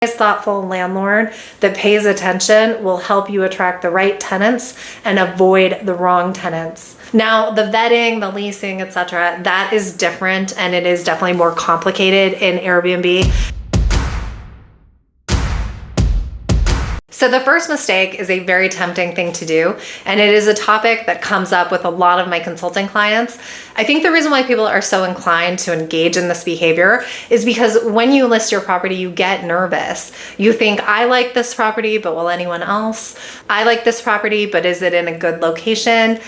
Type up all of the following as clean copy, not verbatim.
Thoughtful landlord that pays attention will help you attract the right tenants and avoid the wrong tenants. Now, the vetting, the leasing, etc., that is different, and it is definitely more complicated in Airbnb. So the first mistake is a very tempting thing to do, and it is a topic that comes up with a lot of my consulting clients. I think the reason why people are so inclined to engage in this behavior is because when you list your property, you get nervous. You think, I like this property, but will anyone else? I like this property, but is it in a good location?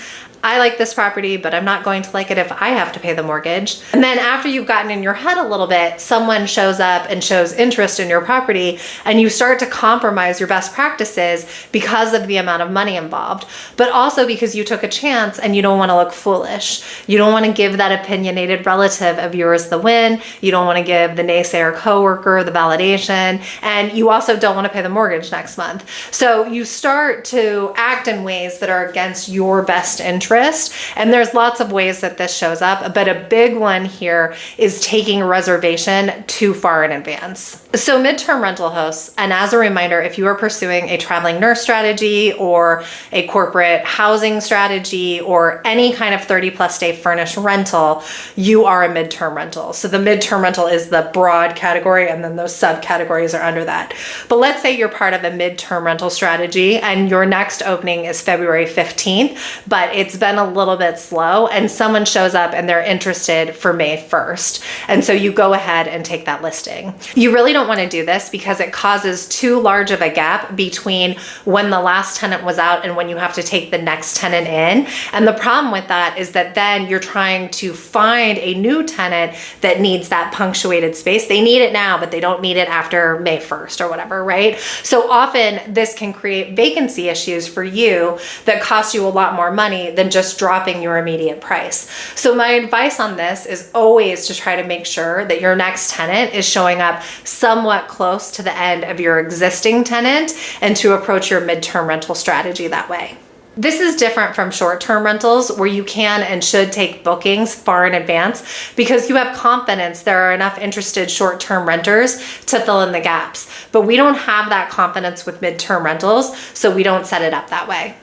I like this property, but I'm not going to like it if I have to pay the mortgage. And then after you've gotten in your head a little bit, someone shows up and shows interest in your property, and you start to compromise your best practices because of the amount of money involved, but also because you took a chance and you don't want to look foolish. You don't want to give that opinionated relative of yours the win. You don't want to give the naysayer coworker the validation, and you also don't want to pay the mortgage next month. So you start to act in ways that are against your best interest. And there's lots of ways that this shows up, but a big one here is taking a reservation too far in advance. So midterm rental hosts, and as a reminder, if you are pursuing a traveling nurse strategy or a corporate housing strategy or any kind of 30+ day furnished rental, you are a midterm rental. So the midterm rental is the broad category, and then those subcategories are under that. But let's say you're part of a midterm rental strategy and your next opening is February 15th, but it's been a little bit slow and someone shows up and they're interested for May 1st. And so you go ahead and take that listing. You really don't want to do this because it causes too large of a gap between when the last tenant was out and when you have to take the next tenant in. And the problem with that is that then you're trying to find a new tenant that needs that punctuated space. They need it now, but they don't need it after May 1st or whatever, right? So often this can create vacancy issues for you that cost you a lot more money than just dropping your immediate price. So my advice on this is always to try to make sure that your next tenant is showing up somewhat close to the end of your existing tenant and to approach your midterm rental strategy that way. This is different from short-term rentals where you can and should take bookings far in advance because you have confidence there are enough interested short-term renters to fill in the gaps. But we don't have that confidence with midterm rentals, so we don't set it up that way.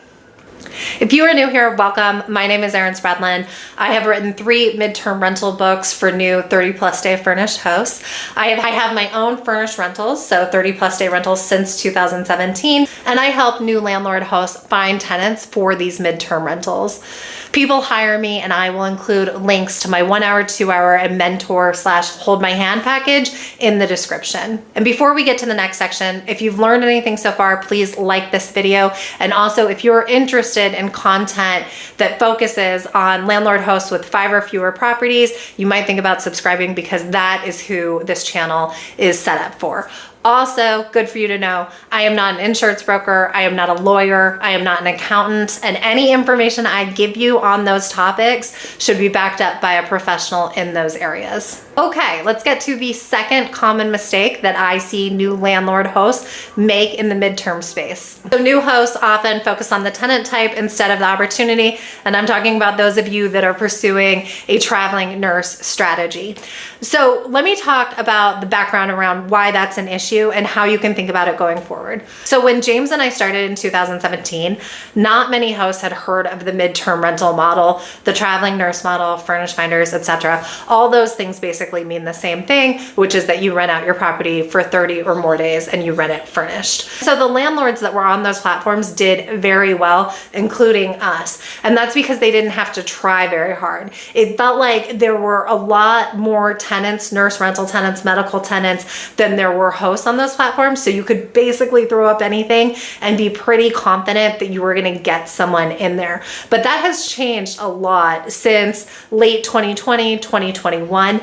If you are new here, welcome. My name is Erin Spradlin. I have written 3 midterm rental books for new 30+ day furnished hosts. I have my own furnished rentals, so 30+ day rentals since 2017, and I help new landlord hosts find tenants for these midterm rentals. People hire me and I will include links to my 1-hour, 2-hour, and mentor / hold my hand package in the description. And before we get to the next section, if you've learned anything so far, please like this video. And also if you're interested in content that focuses on landlord hosts with 5 or fewer properties, you might think about subscribing because that is who this channel is set up for. Also, good for you to know, I am not an insurance broker, I am not a lawyer, I am not an accountant, and any information I give you on those topics should be backed up by a professional in those areas. Okay, let's get to the second common mistake that I see new landlord hosts make in the midterm space. So new hosts often focus on the tenant type instead of the opportunity, and I'm talking about those of you that are pursuing a traveling nurse strategy. So let me talk about the background around why that's an issue and how you can think about it going forward. So when James and I started in 2017, not many hosts had heard of the midterm rental model, the traveling nurse model, furnished finders, etc. All those things basically mean the same thing, which is that you rent out your property for 30 or more days and you rent it furnished. So the landlords that were on those platforms did very well, including us. And that's because they didn't have to try very hard. It felt like there were a lot more tenants, nurse rental tenants, medical tenants, than there were hosts on those platforms. So you could basically throw up anything and be pretty confident that you were going to get someone in there. But that has changed a lot since late 2020, 2021.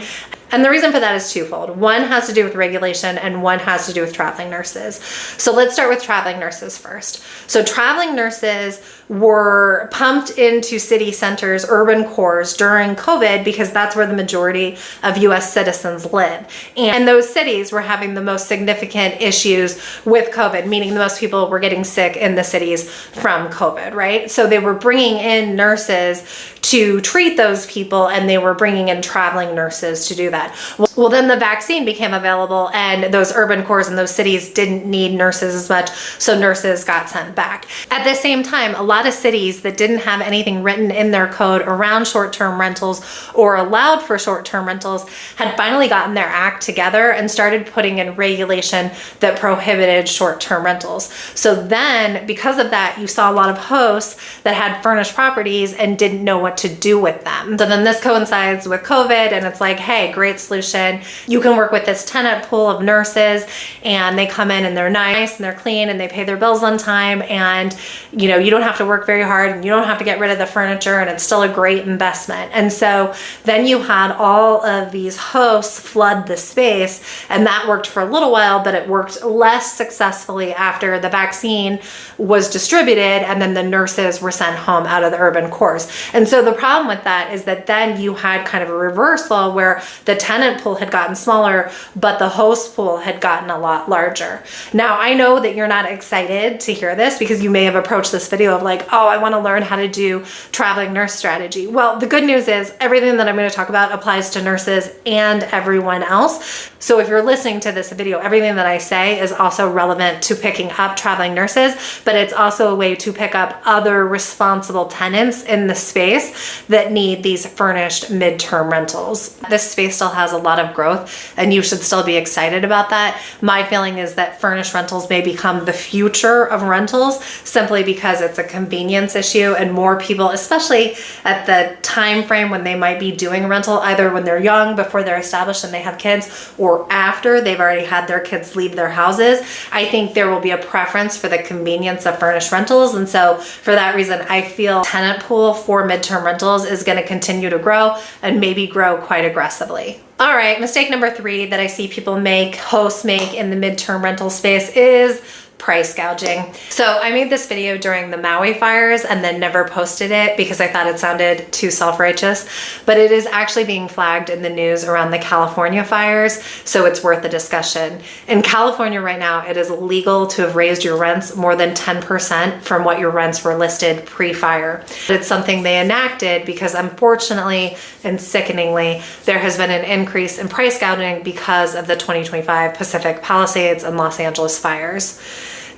And the reason for that is twofold. One has to do with regulation and one has to do with traveling nurses. So let's start with traveling nurses first. So traveling nurses were pumped into city centers, urban cores during COVID because that's where the majority of US citizens live. And those cities were having the most significant issues with COVID, meaning the most people were getting sick in the cities from COVID, right? So they were bringing in nurses to treat those people and they were bringing in traveling nurses to do that. that. Well, then the vaccine became available and those urban cores and those cities didn't need nurses as much, so nurses got sent back. At the same time, a lot of cities that didn't have anything written in their code around short-term rentals or allowed for short-term rentals had finally gotten their act together and started putting in regulation that prohibited short-term rentals. So then, because of that, you saw a lot of hosts that had furnished properties and didn't know what to do with them. So then this coincides with COVID, and it's like, hey, great solution. You can work with this tenant pool of nurses, and they come in and they're nice and they're clean and they pay their bills on time, and you don't have to work very hard and you don't have to get rid of the furniture, and it's still a great investment. And so then you had all of these hosts flood the space, and that worked for a little while, but it worked less successfully after the vaccine was distributed and then the nurses were sent home out of the urban cores. And so the problem with that is that then you had kind of a reversal where the tenant pool had gotten smaller, but the host pool had gotten a lot larger. Now, I know that you're not excited to hear this because you may have approached this video of like, oh, I want to learn how to do traveling nurse strategy. Well, the good news is everything that I'm going to talk about applies to nurses and everyone else. So if you're listening to this video, everything that I say is also relevant to picking up traveling nurses, but it's also a way to pick up other responsible tenants in the space that need these furnished midterm rentals. This space still has a lot of growth and you should still be excited about that. My feeling is that furnished rentals may become the future of rentals simply because it's a convenience issue, and more people, especially at the time frame when they might be doing a rental, either when they're young before they're established and they have kids, or after they've already had their kids leave their houses, I think there will be a preference for the convenience of furnished rentals. And so for that reason, I feel tenant pool for midterm rentals is going to continue to grow and maybe grow quite aggressively. All right, mistake number 3 that I see people make, hosts make in the midterm rental space is price gouging. So I made this video during the Maui fires and then never posted it because I thought it sounded too self-righteous, but it is actually being flagged in the news around the California fires, so it's worth a discussion. In California right now, it is illegal to have raised your rents more than 10% from what your rents were listed pre-fire. It's something they enacted because unfortunately and sickeningly, there has been an increase in price gouging because of the 2025 Pacific Palisades and Los Angeles fires.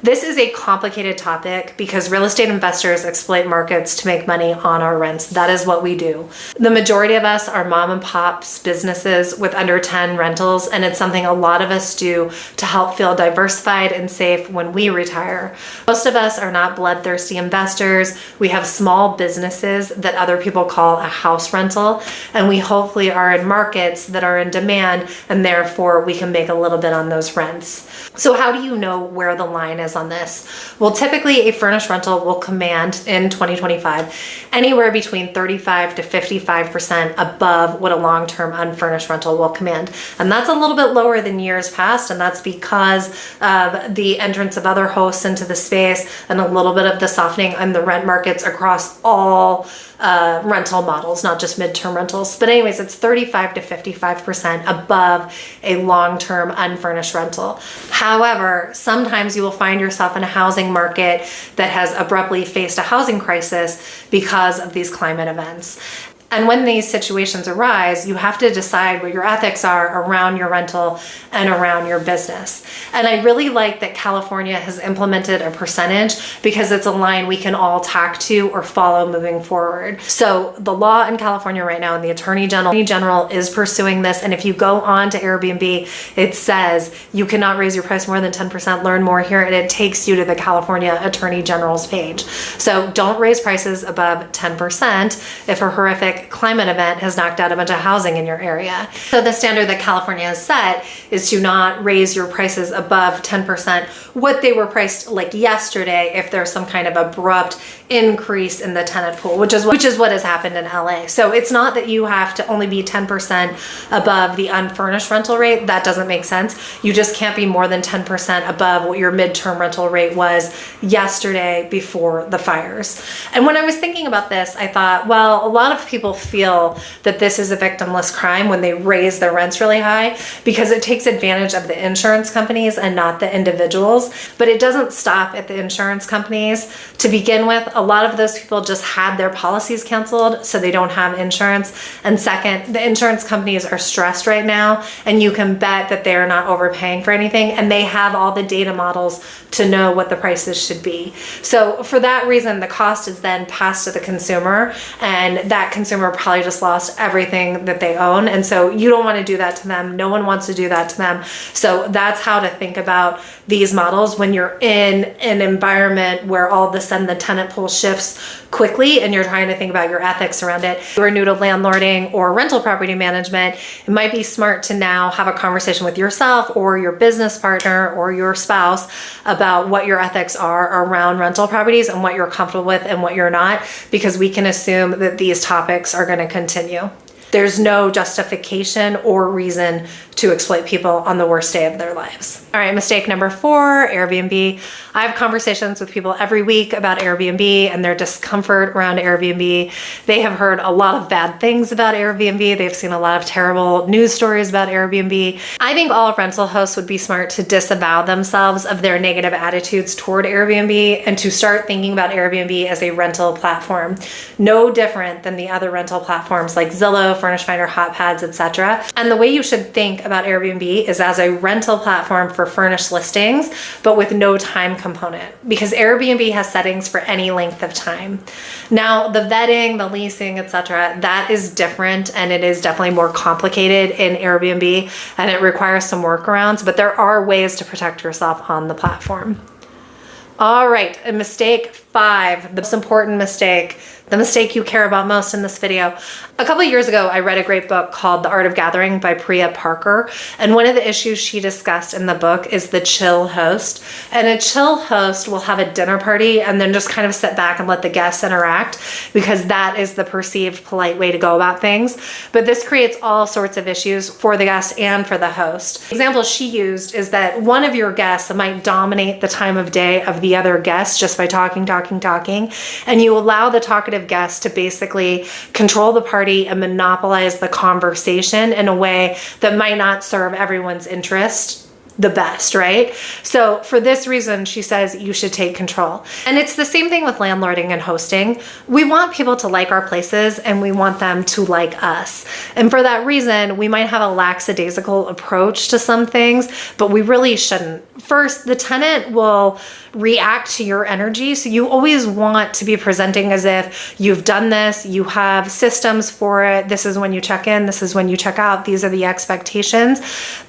This is a complicated topic because real estate investors exploit markets to make money on our rents. That is what we do. The majority of us are mom and pops businesses with under 10 rentals, and it's something a lot of us do to help feel diversified and safe when we retire. Most of us are not bloodthirsty investors. We have small businesses that other people call a house rental, and we hopefully are in markets that are in demand, and therefore we can make a little bit on those rents. So how do you know where the line is on this? Well, typically a furnished rental will command in 2025 anywhere between 35 to 55% above what a long-term unfurnished rental will command. And that's a little bit lower than years past, and that's because of the entrance of other hosts into the space and a little bit of the softening in the rent markets across all rental models, not just midterm rentals. But anyways, it's 35 to 55% above a long-term unfurnished rental. However, sometimes you will find yourself in a housing market that has abruptly faced a housing crisis because of these climate events. And when these situations arise, you have to decide what your ethics are around your rental and around your business. And I really like that California has implemented a percentage because it's a line we can all tack to or follow moving forward. So the law in California right now, and the Attorney General is pursuing this. And if you go on to Airbnb, it says you cannot raise your price more than 10%. Learn more here. And it takes you to the California Attorney General's page. So don't raise prices above 10% if a horrific climate event has knocked out a bunch of housing in your area. So the standard that California has set is to not raise your prices above 10% what they were priced like yesterday if there's some kind of abrupt increase in the tenant pool, which is what has happened in LA. So it's not that you have to only be 10% above the unfurnished rental rate. That doesn't make sense. You just can't be more than 10% above what your midterm rental rate was yesterday before the fires. And when I was thinking about this, I thought, well, a lot of people people feel that this is a victimless crime when they raise their rents really high, because it takes advantage of the insurance companies and not the individuals. But it doesn't stop at the insurance companies. To begin with, a lot of those people just had their policies canceled, so they don't have insurance. And second, the insurance companies are stressed right now, and you can bet that they are not overpaying for anything, and they have all the data models to know what the prices should be. So for that reason, the cost is then passed to the consumer, and that consumer probably just lost everything that they own. And so you don't want to do that to them. No one wants to do that to them. So that's how to think about these models when you're in an environment where all of a sudden the tenant pool shifts quickly and you're trying to think about your ethics around it. If you're new to landlording or rental property management, it might be smart to now have a conversation with yourself or your business partner or your spouse about what your ethics are around rental properties and what you're comfortable with and what you're not, because we can assume that these topics are going to continue. There's no justification or reason to exploit people on the worst day of their lives. All right, mistake number 4, Airbnb. I have conversations with people every week about Airbnb and their discomfort around Airbnb. They have heard a lot of bad things about Airbnb. They've seen a lot of terrible news stories about Airbnb. I think all rental hosts would be smart to disavow themselves of their negative attitudes toward Airbnb and to start thinking about Airbnb as a rental platform. No different than the other rental platforms like Zillow, Furnished, HotPads, etc. And the way you should think about Airbnb is as a rental platform for furnished listings, but with no time component, because Airbnb has settings for any length of time. Now, the vetting, the leasing, etc., that is different, and it is definitely more complicated in Airbnb, and it requires some workarounds, but there are ways to protect yourself on the platform. All right, and mistake 5, the most important mistake, the mistake you care about most in this video. A couple of years ago, I read a great book called The Art of Gathering by Priya Parker. And one of the issues she discussed in the book is the chill host. And a chill host will have a dinner party and then just kind of sit back and let the guests interact, because that is the perceived polite way to go about things. But this creates all sorts of issues for the guest and for the host. The example she used is that one of your guests might dominate the time of day of the other guests just by talking. And you allow the talkative guest to basically control the party and monopolize the conversation in a way that might not serve everyone's interest the best, right? So for this reason, she says you should take control. And it's the same thing with landlording and hosting. We want people to like our places and we want them to like us. And for that reason, we might have a lackadaisical approach to some things, but we really shouldn't. First, the tenant will react to your energy. So you always want to be presenting as if you've done this, you have systems for it. This is when you check in, this is when you check out. These are the expectations.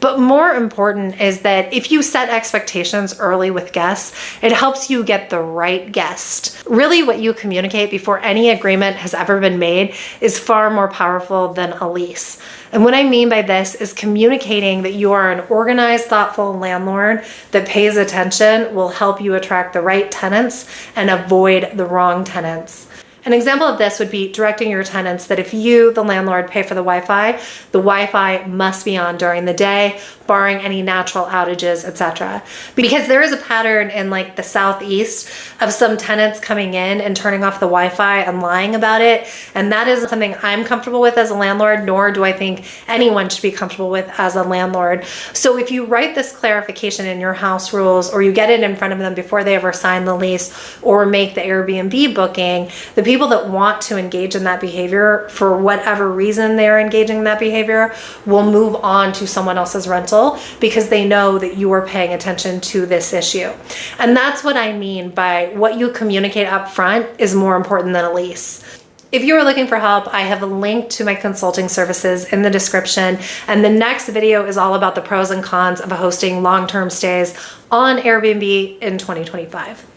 But more important is that if you set expectations early with guests, it helps you get the right guest. Really, what you communicate before any agreement has ever been made is far more powerful than a lease. And what I mean by this is communicating that you are an organized, thoughtful landlord that pays attention will help you attract the right tenants and avoid the wrong tenants. An example of this would be directing your tenants that if you, the landlord, pay for the Wi-Fi must be on during the day, barring any natural outages, etc. Because there is a pattern in like the Southeast of some tenants coming in and turning off the Wi-Fi and lying about it. And that isn't something I'm comfortable with as a landlord, nor do I think anyone should be comfortable with as a landlord. So if you write this clarification in your house rules, or you get it in front of them before they ever sign the lease or make the Airbnb booking, the people that want to engage in that behavior for whatever reason they're engaging in that behavior will move on to someone else's rental, because they know that you are paying attention to this issue. And that's what I mean by what you communicate up front is more important than a lease. If you are looking for help, I have a link to my consulting services in the description. And the next video is all about the pros and cons of hosting long-term stays on Airbnb in 2025.